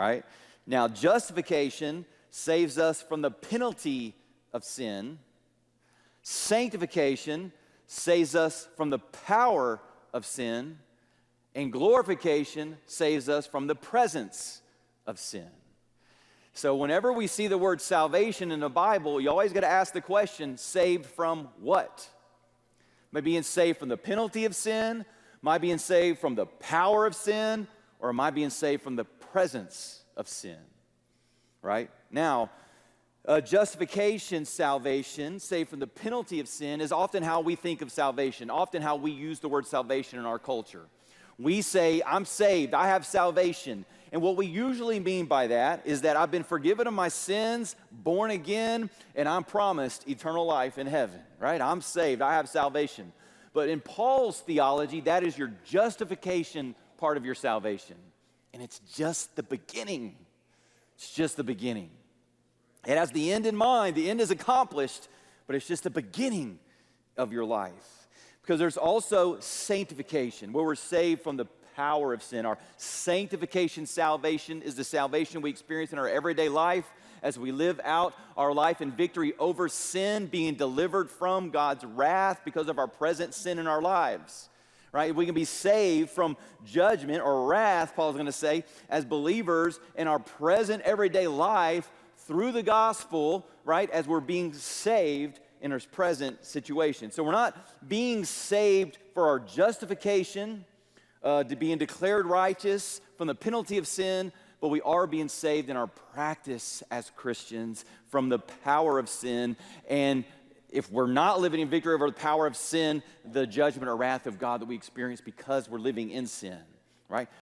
right? Now, justification saves us from the penalty of sin. Sanctification saves us from the power of sin. And glorification saves us from the presence of sin. So whenever we see the word salvation in the Bible, you always got to ask the question, saved from what? Am I being saved from the penalty of sin? Am I being saved from the power of sin? Or am I being saved from the presence of sin? Right? Now, justification, salvation, saved from the penalty of sin, is often how we think of salvation, often how we use the word salvation in our culture. We say, I'm saved, I have salvation. And what we usually mean by that is that I've been forgiven of my sins, born again, and I'm promised eternal life in heaven, right? I'm saved, I have salvation. But in Paul's theology, that is your justification part of your salvation. And it's just the beginning. It's just the beginning. It has the end in mind. The end is accomplished, but it's just the beginning of your life. Because there's also sanctification, where we're saved from the power of sin. Our sanctification salvation is the salvation we experience in our everyday life as we live out our life in victory over sin, being delivered from God's wrath because of our present sin in our lives. Right? We can be saved from judgment or wrath, Paul's going to say, as believers in our present everyday life through the gospel, right, as we're being saved in our present situation. So we're not being saved for our justification, to being declared righteous from the penalty of sin, but we are being saved in our practice as Christians from the power of sin. And if we're not living in victory over the power of sin, the judgment or wrath of God that we experience because we're living in sin, right?